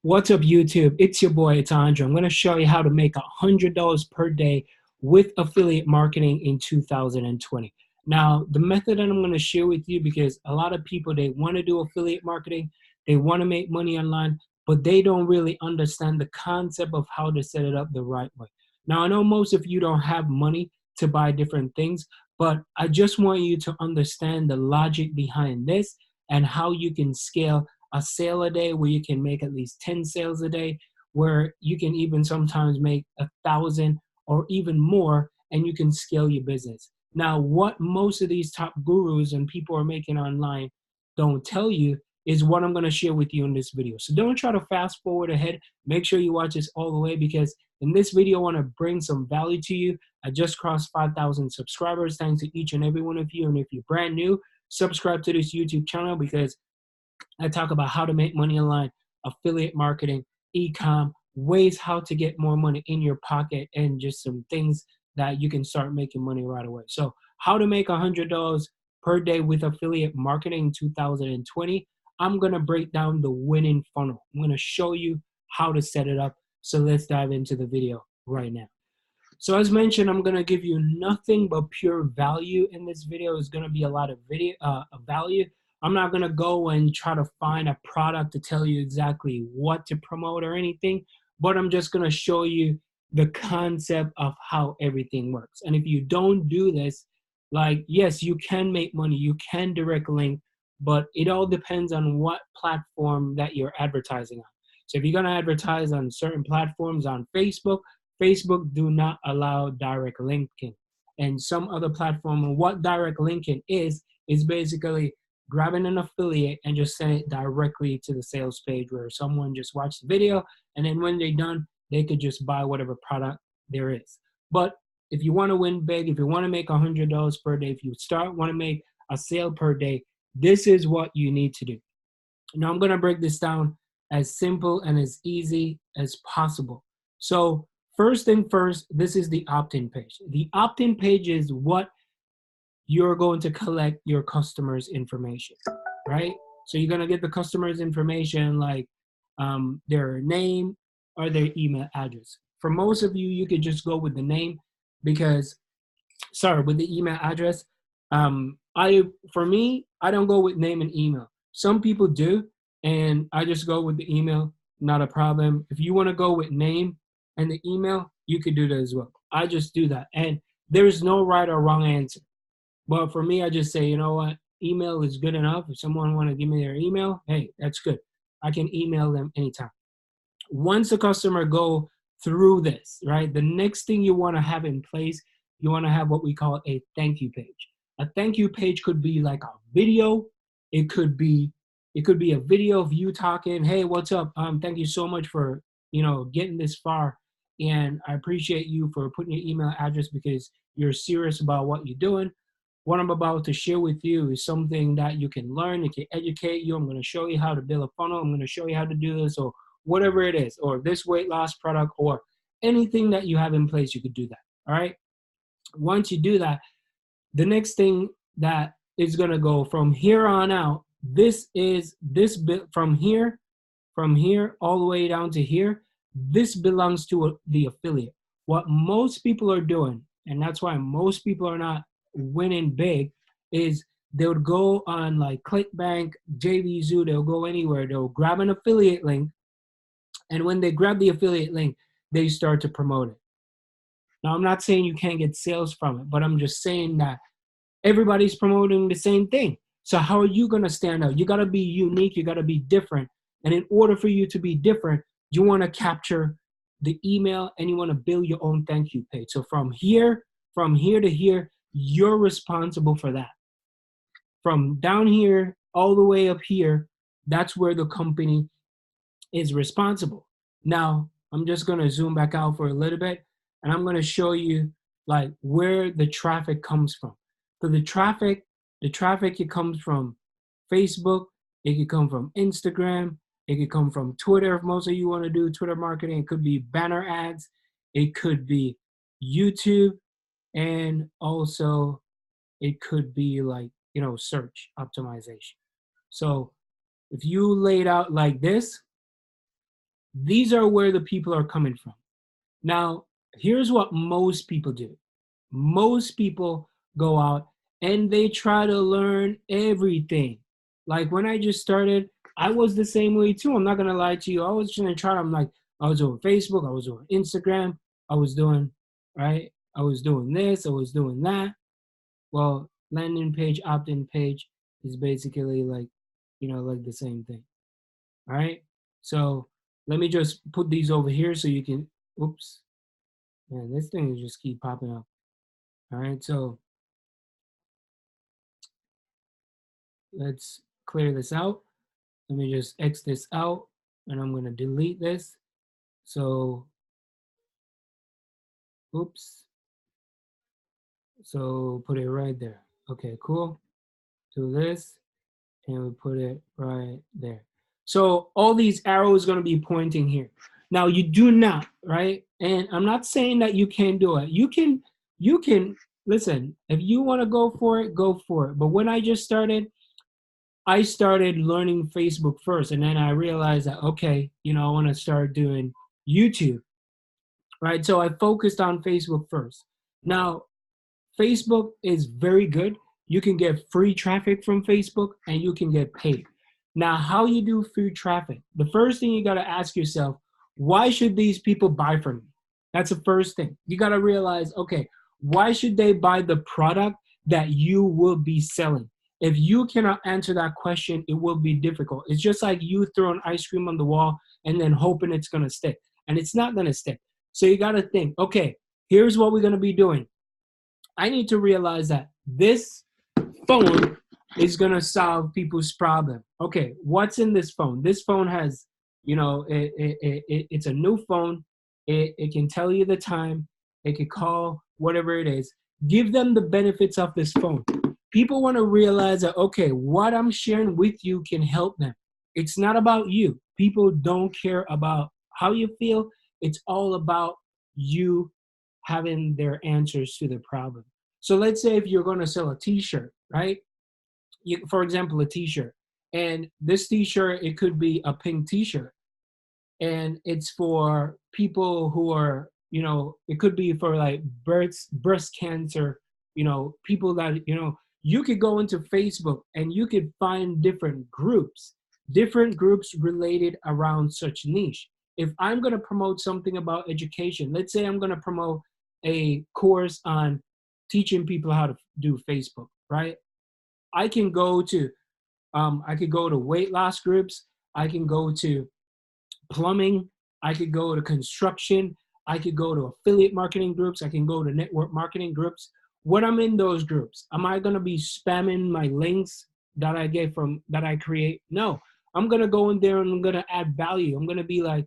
What's up, YouTube? It's your boy, it's Andre. I'm going to show you how to make $100 per day with affiliate marketing in 2020. Now, the method that I'm going to share with you, because a lot of people, they want to do affiliate marketing, they want to make money online, but they don't really understand the concept of how to set it up the right way. Now, I know most of you don't have money to buy different things, but I just want you to understand the logic behind this and how you can scale a sale a day where you can make at least 10 sales a day, where you can even sometimes make 1,000 or even more, and you can scale your business. Now, what most of these top gurus and people are making online don't tell you is what I'm going to share with you in this video. So don't try to fast forward ahead. Make sure you watch this all the way, because in this video, I want to bring some value to you. I just crossed 5,000 subscribers. Thanks to each and every one of you. And if you're brand new, subscribe to this YouTube channel, because I talk about how to make money online, affiliate marketing, e-com, ways how to get more money in your pocket, and just some things that you can start making money right away. So how to make $100 per day with affiliate marketing in 2020. I'm going to break down the winning funnel. I'm going to show you how to set it up. So let's dive into the video right now. So as mentioned, I'm going to give you nothing but pure value in this video. It's going to be a lot of value. I'm not going to go and try to find a product to tell you exactly what to promote or anything, but I'm just going to show you the concept of how everything works. And if you don't do this, like, yes, you can make money, you can direct link, but it all depends on what platform that you're advertising on. So if you're going to advertise on certain platforms, on Facebook do not allow direct linking. And some other platform, and what direct linking is basically grabbing an affiliate and just send it directly to the sales page, where someone just watched the video, and then when they're done, they could just buy whatever product there is. But if you want to win big, if you want to make $100 per day, if you want to make a sale per day, this is what you need to do. Now I'm going to break this down as simple and as easy as possible. So first thing first, this is the opt-in page. The opt-in page is what you're going to collect your customers' information, right? So you're going to get the customer's information, like their name or their email address. For most of you, you could just go with the name, because, sorry, with the email address. For me, I don't go with name and email. Some people do, and I just go with the email, not a problem. If you want to go with name and the email, you could do that as well. I just do that. And there's no right or wrong answer. But for me, I just say, you know what, email is good enough. If someone want to give me their email, hey, that's good. I can email them anytime. Once a customer go through this, right, the next thing you want to have in place, you want to have what we call a thank you page. A thank you page could be like a video. It could be a video of you talking, hey, what's up? Thank you so much for, getting this far. And I appreciate you for putting your email address, because you're serious about what you're doing. What I'm about to share with you is something that you can learn. It can educate you. I'm going to show you how to build a funnel. I'm going to show you how to do this, or whatever it is, or this weight loss product, or anything that you have in place, you could do that. All right. Once you do that, the next thing that is going to go from here on out, this bit from here all the way down to here, this belongs to the affiliate. What most people are doing, and that's why most people are not winning big, is they would go on like ClickBank, JVZoo, they'll go anywhere, they'll grab an affiliate link, and when they grab the affiliate link, they start to promote it. Now, I'm not saying you can't get sales from it, but I'm just saying that everybody's promoting the same thing. So how are you going to stand out? You got to be unique. You got to be different. And in order for you to be different, you want to capture the email, and you want to build your own thank you page. So from here to here, you're responsible for that. From down here all the way up here, that's where the company is responsible. Now, I'm just going to zoom back out for a little bit, and I'm going to show you like where the traffic comes from. So the traffic, it comes from Facebook, it could come from Instagram, it could come from Twitter. If most of you want to do Twitter marketing, it could be banner ads, it could be YouTube, and also it could be like, search optimization. So if you laid out like this, These are where the people are coming from. Now, here's what most people do. Most people go out and they try to learn everything. Like when I just started, I was the same way too. I'm not gonna lie to you. I was trying to try. I'm like, I was doing Facebook, I was doing Instagram, I was doing right. I was doing this, I was doing that. Well, landing page, opt-in page is basically like, like the same thing. All right. So let me just put these over here so you can. Oops, man, this thing just keep popping up. All right. So let's clear this out. Let me just X this out and I'm going to delete this. So, oops. So put it right there. Okay, cool. Do this and we put it right there. So all these arrows going to be pointing here. Now you do not, right? And I'm not saying that you can't do it. You can listen, if you want to go for it, go for it. But when I started learning Facebook first, and then I realized that, okay, I want to start doing YouTube, right? So I focused on Facebook first. Now, Facebook is very good. You can get free traffic from Facebook and you can get paid. Now, how you do free traffic? The first thing you got to ask yourself, why should these people buy from me? That's the first thing. You got to realize, okay, why should they buy the product that you will be selling? If you cannot answer that question, it will be difficult. It's just like you throwing ice cream on the wall and then hoping it's going to stick. And it's not going to stick. So you got to think, okay, here's what we're going to be doing. I need to realize that this phone is going to solve people's problem. Okay, what's in this phone? This phone has, it's a new phone. It can tell you the time. It can call, whatever it is. Give them the benefits of this phone. People want to realize that, okay, what I'm sharing with you can help them. It's not about you. People don't care about how you feel. It's all about you having their answers to the problem. So let's say if you're going to sell a t-shirt, right? For example, a t-shirt. And this t-shirt, it could be a pink t-shirt. And it's for people who are, it could be for like breast cancer, people that, you could go into Facebook and you could find different groups related around such niche. If I'm going to promote something about education, let's say I'm going to promote a course on teaching people how to do Facebook, right? I can go to weight loss groups. I can go to plumbing. I could go to construction. I could go to affiliate marketing groups. I can go to network marketing groups. When I'm in those groups, am I going to be spamming my links that I create? No, I'm going to go in there and I'm going to add value. I'm going to be like,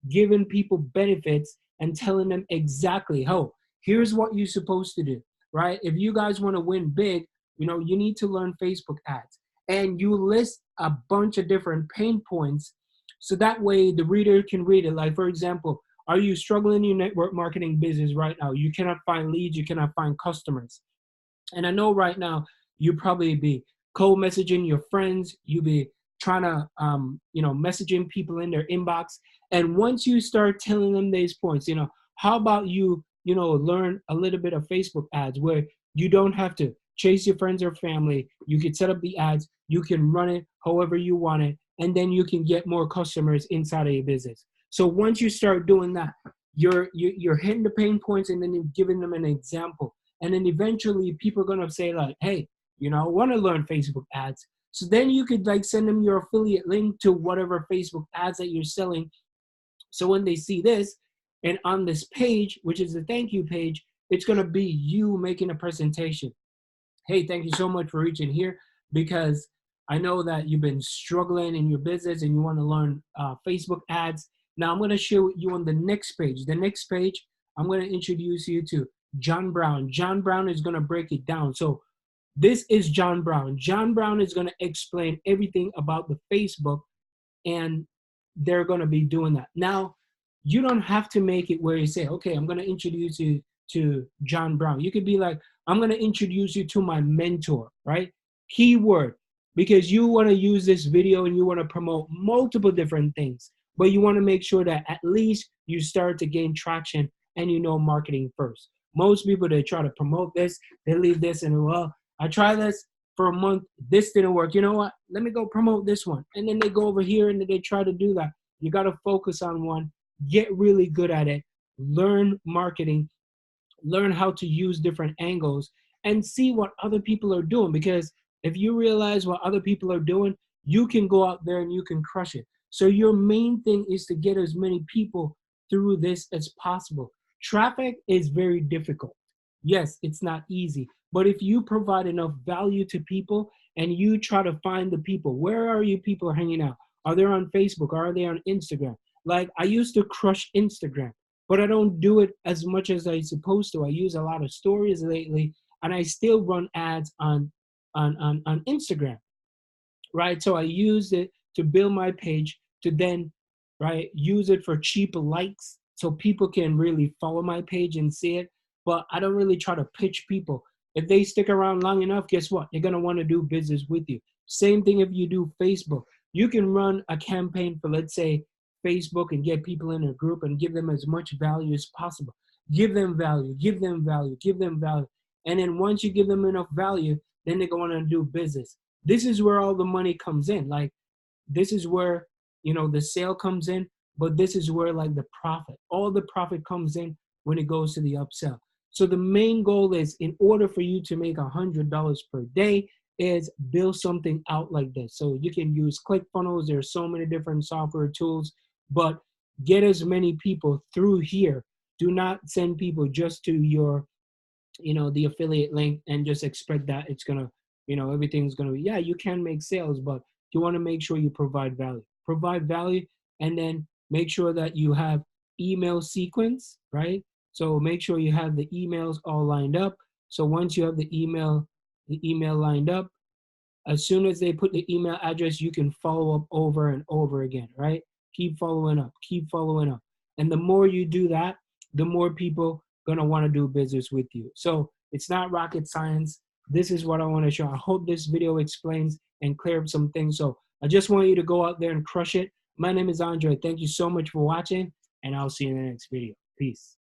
giving people benefits and telling them exactly, oh, here's what you're supposed to do, right? If you guys want to win big, you need to learn Facebook ads. And you list a bunch of different pain points so that way the reader can read it. Like, for example, are you struggling in your network marketing business right now? You cannot find leads, you cannot find customers. And I know right now you probably be cold messaging your friends, you be trying to, messaging people in their inbox. And once you start telling them these points, how about you, learn a little bit of Facebook ads where you don't have to chase your friends or family. You can set up the ads, you can run it however you want it, and then you can get more customers inside of your business. So once you start doing that, you're hitting the pain points and then you're giving them an example. And then eventually people are going to say like, hey, I want to learn Facebook ads. So then you could like send them your affiliate link to whatever Facebook ads that you're selling. So when they see this and on this page, which is the thank you page, it's going to be you making a presentation. Hey, thank you so much for reaching here because I know that you've been struggling in your business and you want to learn Facebook ads. Now I'm going to show you on the next page. The next page, I'm going to introduce you to John Brown. John Brown is going to break it down. So this is John Brown. John Brown is going to explain everything about the Facebook, and they're going to be doing that. Now, you don't have to make it where you say, okay, I'm going to introduce you to John Brown. You could be like, I'm going to introduce you to my mentor, right? Keyword, because you want to use this video and you want to promote multiple different things. but you want to make sure that at least you start to gain traction and you know marketing first. Most people, they try to promote this, they leave this, and well, I try this for a month, this didn't work. You know what? Let me go promote this one. And then they go over here and they try to do that. You got to focus on one, get really good at it, learn marketing, learn how to use different angles, and see what other people are doing. Because if you realize what other people are doing, you can go out there and you can crush it. So your main thing is to get as many people through this as possible. Traffic is very difficult. Yes, it's not easy, but if you provide enough value to people and you try to find the people, where are you people hanging out? Are they on Facebook? Are they on Instagram? Like, I used to crush Instagram, but I don't do it as much as I supposed to. I use a lot of stories lately, and I still run ads on Instagram, right? So I use it to build my page to then, right, use it for cheap likes so people can really follow my page and see it. But I don't really try to pitch people. If they stick around long enough, guess what? They're gonna want to do business with you. Same thing if you do Facebook. You can run a campaign for, let's say, Facebook and get people in a group and give them as much value as possible. Give them value, give them value, give them value. And then once you give them enough value, then they're going to do business. This is where all the money comes in. Like, this is where, you know, the sale comes in, but this is where like the profit, all the profit comes in when it goes to the upsell. So the main goal is, in order for you to make $100 per day, is build something out like this. So you can use ClickFunnels. There's so many different software tools, but get as many people through here. Do not send people just to your, you know, the affiliate link and just expect that it's gonna, you know, everything's gonna be, yeah, you can make sales, but you want to make sure you provide value. Provide value, and then make sure that you have email sequence, right? So make sure you have the emails all lined up. So once you have the email lined up, as soon as they put the email address, you can follow up over and over again, right? Keep following up, keep following up. And the more you do that, the more people gonna wanna do business with you. So it's not rocket science. This is what I wanna show. I hope this video explains and clear up some things. So I just want you to go out there and crush it. My name is Andre. Thank you so much for watching, and I'll see you in the next video. Peace.